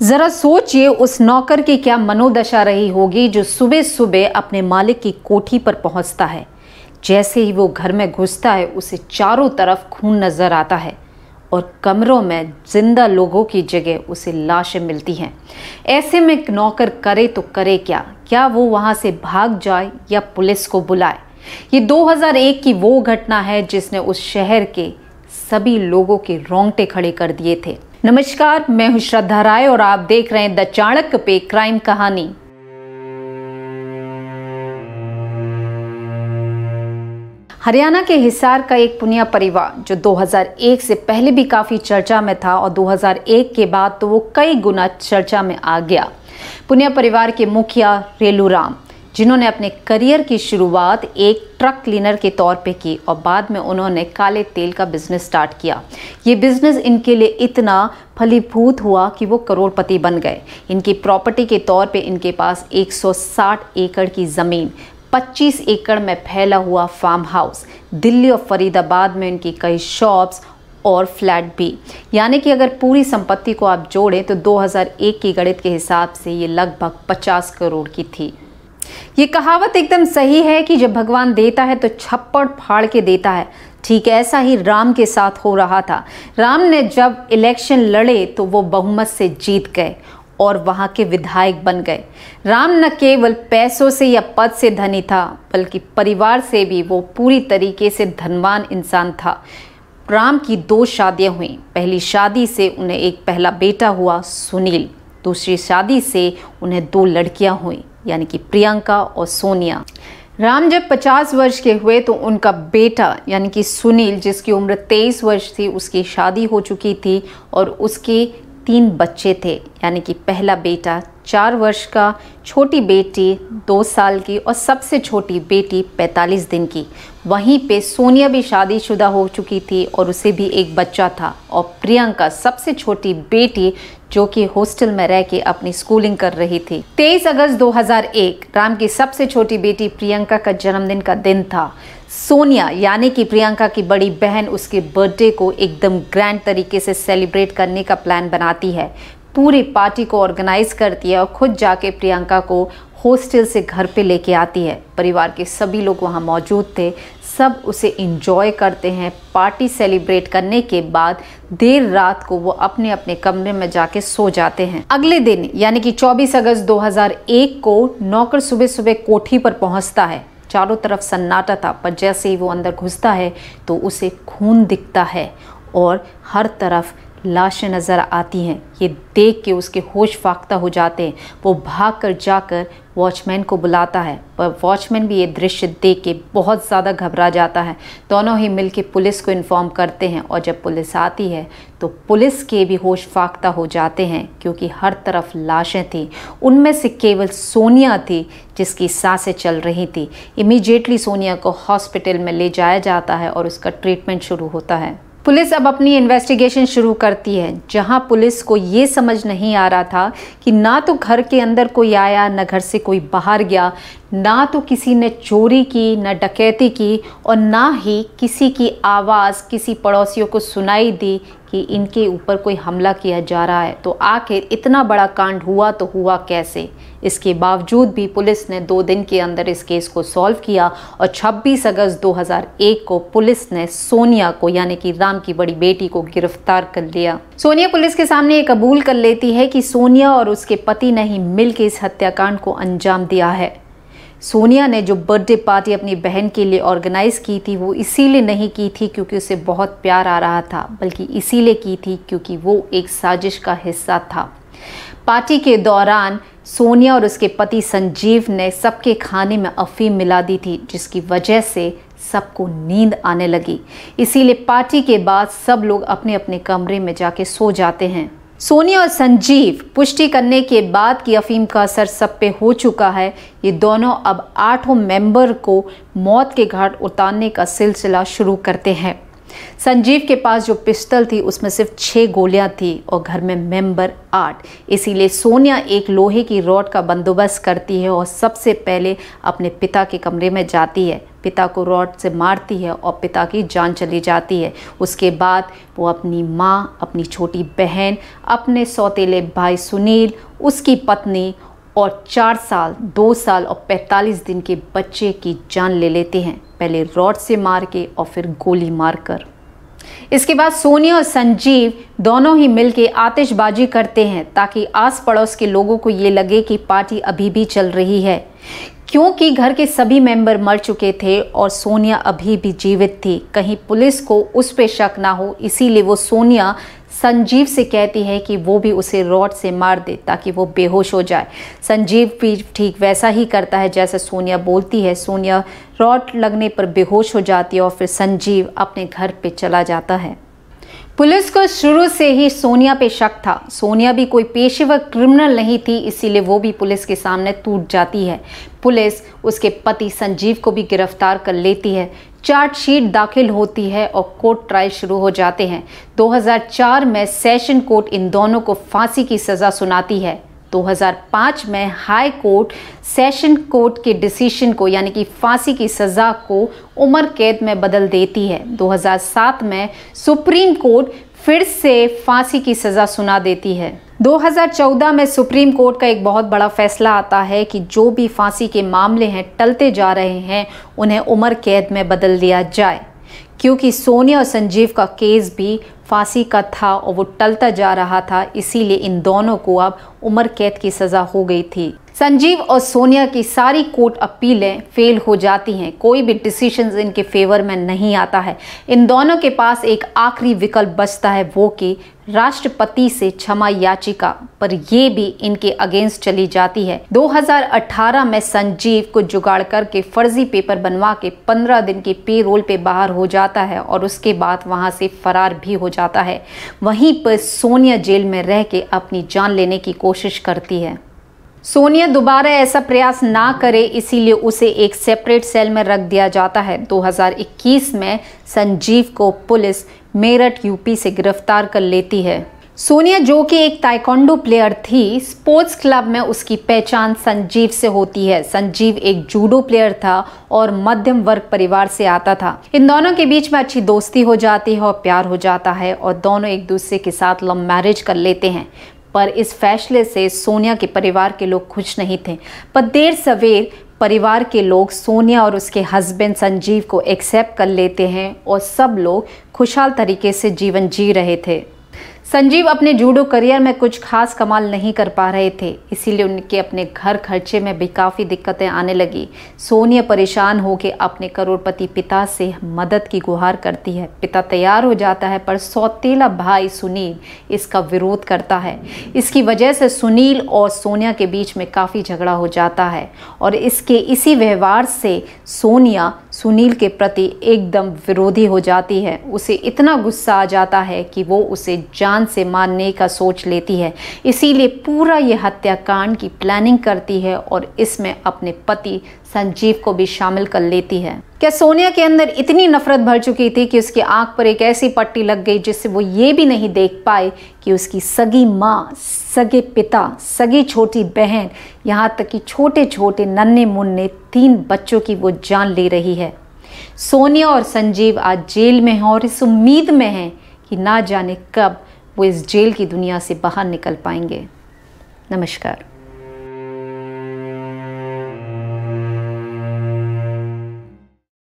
जरा सोचिए उस नौकर की क्या मनोदशा रही होगी जो सुबह सुबह अपने मालिक की कोठी पर पहुंचता है। जैसे ही वो घर में घुसता है उसे चारों तरफ खून नजर आता है और कमरों में जिंदा लोगों की जगह उसे लाशें मिलती हैं। ऐसे में नौकर करे तो करे क्या वो वहां से भाग जाए या पुलिस को बुलाए। ये 2001 की वो घटना है जिसने उस शहर के सभी लोगों के रोंगटे खड़े कर दिए थे। नमस्कार, मैं हूं श्रद्धा राय और आप देख रहे हैं द चाणक्य पे क्राइम कहानी। हरियाणा के हिसार का एक पुनिया परिवार जो 2001 से पहले भी काफ़ी चर्चा में था और 2001 के बाद तो वो कई गुना चर्चा में आ गया। पुनिया परिवार के मुखिया रेलूराम, जिन्होंने अपने करियर की शुरुआत एक ट्रक क्लीनर के तौर पे की और बाद में उन्होंने काले तेल का बिजनेस स्टार्ट किया। ये बिजनेस इनके लिए इतना फलीभूत हुआ कि वो करोड़पति बन गए। इनकी प्रॉपर्टी के तौर पे इनके पास 160 एकड़ की ज़मीन, 25 एकड़ में फैला हुआ फार्म हाउस, दिल्ली और फरीदाबाद में इनकी कई शॉप्स और फ्लैट भी। यानी कि अगर पूरी संपत्ति को आप जोड़ें तो 2001 की गणित के हिसाब से ये लगभग 50 करोड़ की थी। ये कहावत एकदम सही है कि जब भगवान देता है तो छप्पड़ फाड़ के देता है। ठीक ऐसा ही राम के साथ हो रहा था। राम ने जब इलेक्शन लड़े तो वो बहुमत से जीत गए और वहाँ के विधायक बन गए। राम न केवल पैसों से या पद से धनी था बल्कि परिवार से भी वो पूरी तरीके से धनवान इंसान था। राम की 2 शादियाँ हुई। पहली शादी से उन्हें एक पहला बेटा हुआ सुनील, दूसरी शादी से उन्हें 2 लड़कियाँ हुई यानी कि प्रियंका और सोनिया। राम जब 50 वर्ष के हुए तो उनका बेटा यानी कि सुनील, जिसकी उम्र 23 वर्ष थी, उसकी शादी हो चुकी थी और उसके 3 बच्चे थे। यानी कि पहला बेटा 4 वर्ष का, छोटी बेटी 2 साल की और सबसे छोटी बेटी 45 दिन की। वहीं पे सोनिया भी शादीशुदा हो चुकी थी और उसे भी एक बच्चा था। और प्रियंका सबसे छोटी बेटी जो कि हॉस्टल में रह के अपनी स्कूलिंग कर रही थी। 23 अगस्त 2001 राम की सबसे छोटी बेटी प्रियंका का जन्मदिन का दिन था। सोनिया यानी कि प्रियंका की बड़ी बहन उसके बर्थडे को एकदम ग्रैंड तरीके से सेलिब्रेट करने का प्लान बनाती है। पूरी पार्टी को ऑर्गेनाइज करती है और खुद जाके प्रियंका को हॉस्टल से घर पे लेके आती है। परिवार के सभी लोग वहाँ मौजूद थे, सब उसे एंजॉय करते हैं। पार्टी सेलिब्रेट करने के बाद देर रात को वो अपने अपने कमरे में जाके सो जाते हैं। अगले दिन यानी कि 24 अगस्त 2001 को नौकर सुबह सुबह कोठी पर पहुंचता है। चारों तरफ सन्नाटा था, पर जैसे ही वो अंदर घुसता है तो उसे खून दिखता है और हर तरफ लाशें नज़र आती हैं। ये देख के उसके होश फाख्ता हो जाते हैं। वो भागकर जाकर वॉचमैन को बुलाता है, पर वॉचमैन भी ये दृश्य देख के बहुत ज़्यादा घबरा जाता है। दोनों ही मिलके पुलिस को इन्फॉर्म करते हैं और जब पुलिस आती है तो पुलिस के भी होश फाख्ता हो जाते हैं क्योंकि हर तरफ लाशें थी। उनमें से केवल सोनिया थी जिसकी सांसें चल रही थी। इमीडिएटली सोनिया को हॉस्पिटल में ले जाया जाता है और उसका ट्रीटमेंट शुरू होता है। पुलिस अब अपनी इन्वेस्टिगेशन शुरू करती है, जहां पुलिस को ये समझ नहीं आ रहा था कि ना तो घर के अंदर कोई आया, ना घर से कोई बाहर गया, ना तो किसी ने चोरी की, ना डकैती की और ना ही किसी की आवाज़ किसी पड़ोसियों को सुनाई दी कि इनके ऊपर कोई हमला किया जा रहा है। तो आखिर इतना बड़ा कांड हुआ तो हुआ कैसे? इसके बावजूद भी पुलिस ने 2 दिन के अंदर इस केस को सॉल्व किया और 26 अगस्त 2001 को पुलिस ने सोनिया को यानी कि राम की बड़ी बेटी को गिरफ्तार कर लिया। सोनिया पुलिस के सामने ये कबूल कर लेती है कि सोनिया और उसके पति ने ही मिलकर इस हत्याकांड को अंजाम दिया है। सोनिया ने जो बर्थडे पार्टी अपनी बहन के लिए ऑर्गेनाइज की थी वो इसीलिए नहीं की थी क्योंकि उसे बहुत प्यार आ रहा था, बल्कि इसीलिए की थी क्योंकि वो एक साजिश का हिस्सा था। पार्टी के दौरान सोनिया और उसके पति संजीव ने सबके खाने में अफीम मिला दी थी, जिसकी वजह से सबको नींद आने लगी। इसीलिए पार्टी के बाद सब लोग अपने अपने कमरे में जाके सो जाते हैं। सोनिया और संजीव पुष्टि करने के बाद कि अफीम का असर सब पे हो चुका है, ये दोनों अब 8 मेंबर को मौत के घाट उतारने का सिलसिला शुरू करते हैं। संजीव के पास जो पिस्टल थी उसमें सिर्फ 6 गोलियां थी और घर में मेंबर 8। इसीलिए सोनिया एक लोहे की रॉड का बंदोबस्त करती है और सबसे पहले अपने पिता के कमरे में जाती है, पिता को रॉड से मारती है और पिता की जान चली जाती है। उसके बाद वो अपनी माँ, अपनी छोटी बहन, अपने सौतेले भाई सुनील, उसकी पत्नी और 4 साल, 2 साल और 45 दिन के बच्चे की जान ले लेते हैं, पहले रॉड से मार के और फिर गोली मारकर। इसके बाद सोनिया और संजीव दोनों ही मिलके आतिशबाजी करते हैं ताकि आस पड़ोस के लोगों को ये लगे कि पार्टी अभी भी चल रही है, क्योंकि घर के सभी मेंबर मर चुके थे और सोनिया अभी भी जीवित थी। कहीं पुलिस को उस पे शक ना हो, इसीलिए वो सोनिया संजीव से कहती है कि वो भी उसे रॉड से मार दे ताकि वो बेहोश हो जाए। संजीव भी ठीक वैसा ही करता है जैसे सोनिया बोलती है। सोनिया रॉड लगने पर बेहोश हो जाती है और फिर संजीव अपने घर पे चला जाता है। पुलिस को शुरू से ही सोनिया पे शक था। सोनिया भी कोई पेशेवर क्रिमिनल नहीं थी, इसीलिए वो भी पुलिस के सामने टूट जाती है। पुलिस उसके पति संजीव को भी गिरफ्तार कर लेती है। चार्जशीट दाखिल होती है और कोर्ट ट्रायल शुरू हो जाते हैं। 2004 में सेशन कोर्ट इन दोनों को फांसी की सज़ा सुनाती है। 2005 में हाई कोर्ट सेशन कोर्ट के डिसीजन को यानी कि फांसी की सज़ा को उम्र कैद में बदल देती है। 2007 में सुप्रीम कोर्ट फिर से फांसी की सज़ा सुना देती है। 2014 में सुप्रीम कोर्ट का एक बहुत बड़ा फैसला आता है कि जो भी फांसी के मामले हैं टलते जा रहे हैं उन्हें उम्र कैद में बदल दिया जाए, क्योंकि सोनिया और संजीव का केस भी फांसी का था और वो टलता जा रहा था, इसीलिए इन दोनों को अब उम्र कैद की सज़ा हो गई थी। संजीव और सोनिया की सारी कोर्ट अपीलें फेल हो जाती हैं, कोई भी डिसीजन इनके फेवर में नहीं आता है। इन दोनों के पास एक आखिरी विकल्प बचता है, वो कि राष्ट्रपति से क्षमा याचिका, पर ये भी इनके अगेंस्ट चली जाती है। 2018 में संजीव को जुगाड़ करके फर्जी पेपर बनवा के 15 दिन के पे रोल पे बाहर हो जाता है और उसके बाद वहां से फरार भी हो जाता है। वहीं पर सोनिया जेल में रह के अपनी जान लेने की कोशिश करती है। सोनिया दोबारा ऐसा प्रयास ना करे, इसीलिए उसे एक सेपरेट सेल में रख दिया जाता है। 2021 में संजीव को पुलिस मेरठ यूपी से गिरफ्तार कर लेती है। सोनिया, जो कि एक ताइक्वांडो प्लेयर थी, स्पोर्ट्स क्लब में उसकी पहचान संजीव से होती है। संजीव एक जूडो प्लेयर था और मध्यम वर्ग परिवार से आता था। इन दोनों के बीच में अच्छी दोस्ती हो जाती है और प्यार हो जाता है और दोनों एक दूसरे के साथ लव मैरिज कर लेते हैं। पर इस फैसले से सोनिया के परिवार के लोग खुश नहीं थे, पर देर सवेर परिवार के लोग सोनिया और उसके हस्बैंड संजीव को एक्सेप्ट कर लेते हैं और सब लोग खुशहाल तरीके से जीवन जी रहे थे। संजीव अपने जूडो करियर में कुछ खास कमाल नहीं कर पा रहे थे, इसीलिए उनके अपने घर खर्चे में भी काफ़ी दिक्कतें आने लगी। सोनिया परेशान होकर अपने करोड़पति पिता से मदद की गुहार करती है। पिता तैयार हो जाता है, पर सौतेला भाई सुनील इसका विरोध करता है। इसकी वजह से सुनील और सोनिया के बीच में काफ़ी झगड़ा हो जाता है और इसके इसी व्यवहार से सोनिया सुनील के प्रति एकदम विरोधी हो जाती है। उसे इतना गुस्सा आ जाता है कि वो उसे जान से मारने का सोच लेती है, इसीलिए पूरा ये हत्याकांड की प्लानिंग करती है और इसमें अपने पति संजीव को भी शामिल कर लेती है। क्या सोनिया के अंदर इतनी नफरत भर चुकी थी कि उसकी आंख पर एक ऐसी पट्टी लग गई जिससे वो ये भी नहीं देख पाए कि उसकी सगी माँ, सगे पिता, सगी छोटी बहन, यहाँ तक कि छोटे छोटे नन्हे मुन्ने 3 बच्चों की वो जान ले रही है। सोनिया और संजीव आज जेल में हैं और इस उम्मीद में हैं कि ना जाने कब वो इस जेल की दुनिया से बाहर निकल पाएंगे। नमस्कार।